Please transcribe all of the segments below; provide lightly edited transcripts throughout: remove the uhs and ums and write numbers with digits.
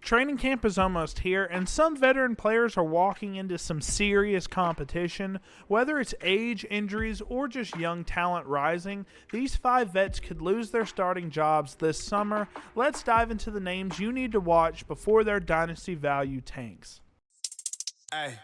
Training camp is almost here, and some veteran players are walking into some serious competition. Whether it's age, injuries, or just young talent rising, these 5 vets could lose their starting jobs this summer. Let's dive into the names you need to watch before their dynasty value tanks. Hey.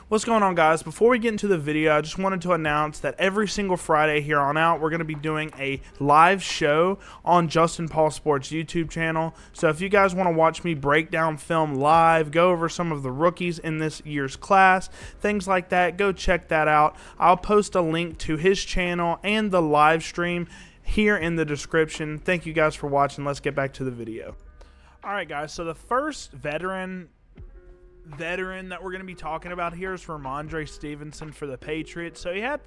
What's going on, guys? Before we get into the video, I just wanted to announce that every single Friday here on out, we're going to be doing a live show on Justin Paul Sports YouTube channel. So if you guys want to watch me break down film live, go over some of the rookies in this year's class, things like that, go check that out. I'll post a link to his channel and the live stream here in the description. Thank you guys for watching. Let's get back to the video. All right, guys. So the first veteran that we're going to be talking about here is Rhamondre Stevenson for the Patriots. So he had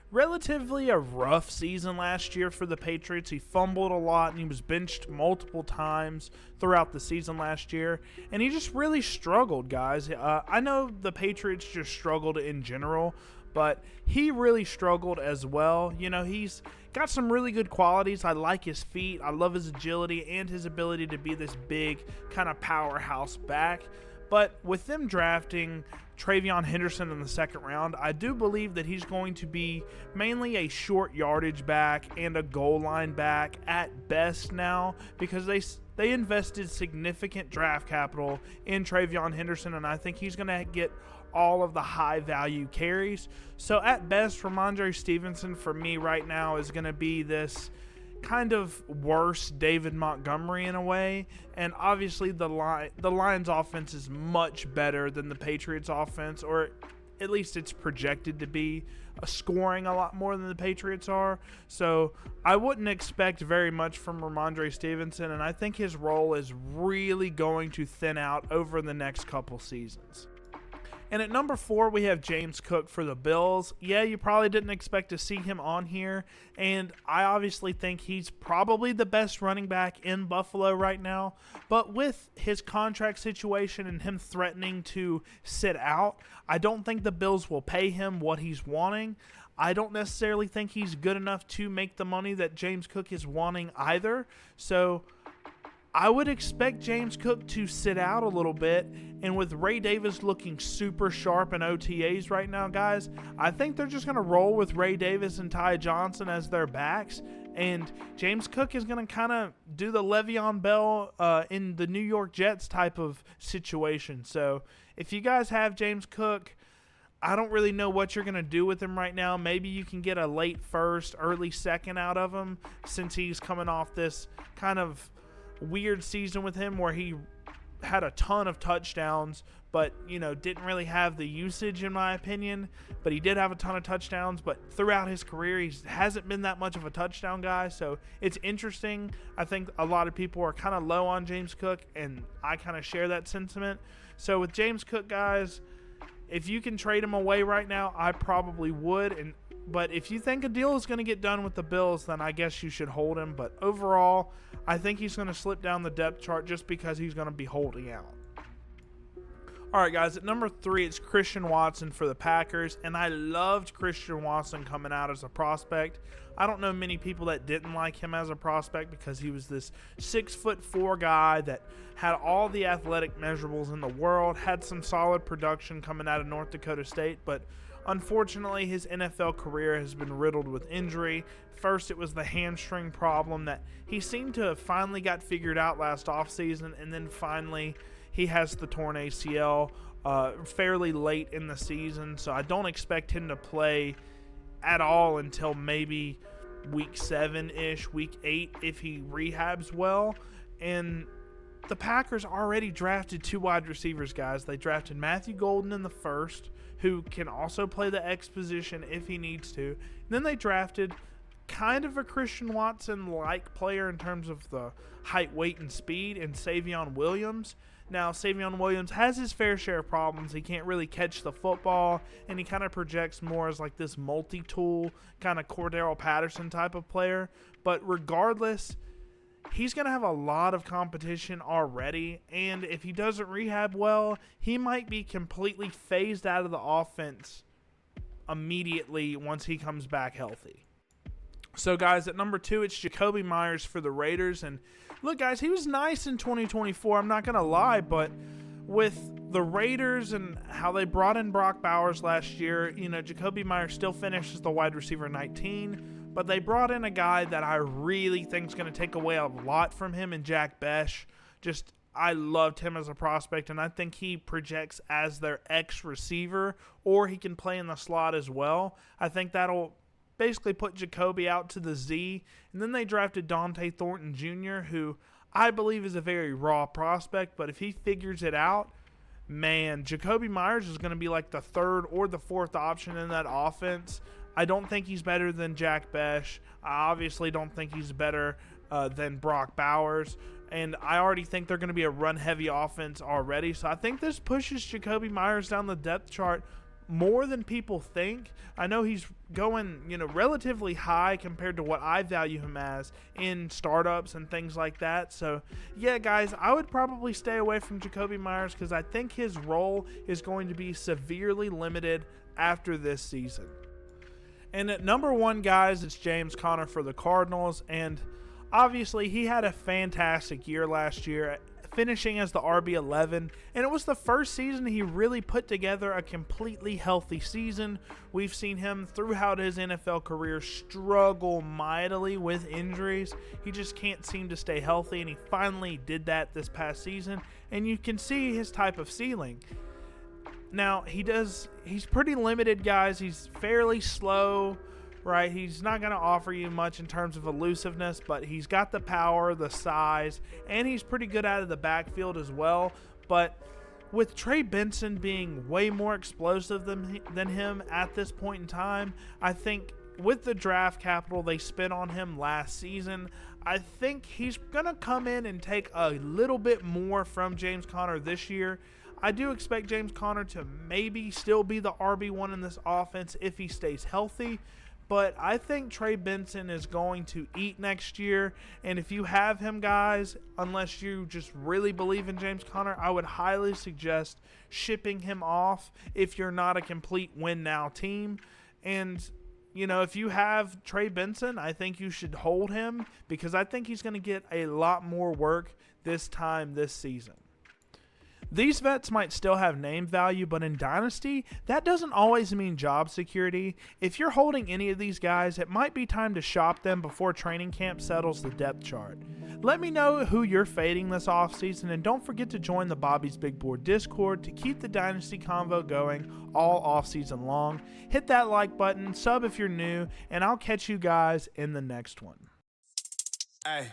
relatively a rough season last year for the Patriots. He fumbled a lot and he was benched multiple times throughout the season last year, and he just really struggled, guys. I know the Patriots just struggled in general, but he really struggled as well. You know, he's got some really good qualities. I like his feet. I love his agility and his ability to be this big kind of powerhouse back. But with them drafting Travion Henderson in the second round, I do believe that he's going to be mainly a short yardage back and a goal line back at best now, because they invested significant draft capital in Travion Henderson, and I think he's going to get all of the high value carries. So at best, Rhamondre Stevenson for me right now is going to be this kind of worse David Montgomery in a way, and obviously the Lions offense is much better than the Patriots offense, or at least it's projected to be, scoring a lot more than the Patriots are. So I wouldn't expect very much from Rhamondre Stevenson, and I think his role is really going to thin out over the next couple seasons. And at number 4, we have James Cook for the Bills. Yeah, you probably didn't expect to see him on here, and I obviously think he's probably the best running back in Buffalo right now. But with his contract situation and him threatening to sit out, I don't think the Bills will pay him what he's wanting. I don't necessarily think he's good enough to make the money that James Cook is wanting either. So I would expect James Cook to sit out a little bit, and with Ray Davis looking super sharp in OTAs right now, guys, I think they're just going to roll with Ray Davis and Ty Johnson as their backs, and James Cook is going to kind of do the Le'Veon Bell in the New York Jets type of situation. So if you guys have James Cook, I don't really know what you're going to do with him right now. Maybe you can get a late first, early second out of him, since he's coming off this kind of weird season with him where he had a ton of touchdowns, but didn't really have the usage in my opinion. But he did have a ton of touchdowns, but throughout his career he hasn't been that much of a touchdown guy. So it's interesting. I think a lot of people are kind of low on James Cook, and I kind of share that sentiment. So with James Cook, guys, if you can trade him away right now, I probably would. But if you think a deal is going to get done with the Bills, then I guess you should hold him. But overall, I think he's going to slip down the depth chart just because he's going to be holding out. All right, guys, at number 3, it's Christian Watson for the Packers. And I loved Christian Watson coming out as a prospect. I don't know many people that didn't like him as a prospect, because he was this 6'4" guy that had all the athletic measurables in the world, had some solid production coming out of North Dakota State, but unfortunately, his NFL career has been riddled with injury. First, it was the hamstring problem that he seemed to have finally got figured out last offseason, and then finally he has the torn ACL fairly late in the season. So I don't expect him to play at all until maybe week 7-ish, week 8 if he rehabs well. And the Packers already drafted 2 wide receivers, guys. They drafted Matthew Golden in the first, who can also play the X position if he needs to. And then they drafted kind of a Christian Watson-like player in terms of the height, weight, and speed, in Savion Williams. Now, Savion Williams has his fair share of problems. He can't really catch the football, and he kind of projects more as like this multi-tool kind of Cordero Patterson type of player. But regardless, he's going to have a lot of competition already, and if he doesn't rehab well, he might be completely phased out of the offense immediately once he comes back healthy. So, guys, at number 2, it's Jakobi Meyers for the Raiders. And look, guys, he was nice in 2024. I'm not going to lie, but with the Raiders and how they brought in Brock Bowers last year, you know, Jakobi Meyers still finishes the wide receiver 19, but they brought in a guy that I really think is going to take away a lot from him in Jack Besh. I loved him as a prospect, and I think he projects as their X receiver, or he can play in the slot as well. I think that'll basically put Jakobi out to the Z. And then they drafted Dante Thornton Jr., who I believe is a very raw prospect, but if he figures it out, man, Jakobi Meyers is going to be like the 3rd or the 4th option in that offense. I don't think he's better than Jack Besh. I obviously don't think he's better than Brock Bowers. And I already think they're going to be a run-heavy offense already. So I think this pushes Jakobi Meyers down the depth chart more than people think. I know he's going, you know, relatively high compared to what I value him as in startups and things like that. So, yeah, guys, I would probably stay away from Jakobi Meyers because I think his role is going to be severely limited after this season. And at number 1, guys, it's James Conner for the Cardinals. And obviously, he had a fantastic year last year, finishing as the RB11, and it was the first season he really put together a completely healthy season. We've seen him throughout his NFL career struggle mightily with injuries. He just can't seem to stay healthy, and he finally did that this past season, and you can see his type of ceiling. Now, he's pretty limited, guys. He's fairly slow, right? He's not going to offer you much in terms of elusiveness, but he's got the power, the size, and he's pretty good out of the backfield as well. But with Trey Benson being way more explosive than him at this point in time, I think with the draft capital they spent on him last season, I think he's going to come in and take a little bit more from James Conner this year. I do expect James Conner to maybe still be the RB1 in this offense if he stays healthy. But I think Trey Benson is going to eat next year. And if you have him, guys, unless you just really believe in James Conner, I would highly suggest shipping him off if you're not a complete win-now team. And, you know, if you have Trey Benson, I think you should hold him because I think he's going to get a lot more work this season. These vets might still have name value, but in Dynasty, that doesn't always mean job security. If you're holding any of these guys, it might be time to shop them before training camp settles the depth chart. Let me know who you're fading this offseason, and don't forget to join the Bobby's Big Board Discord to keep the Dynasty convo going all offseason long. Hit that like button, sub if you're new, and I'll catch you guys in the next one. Hey.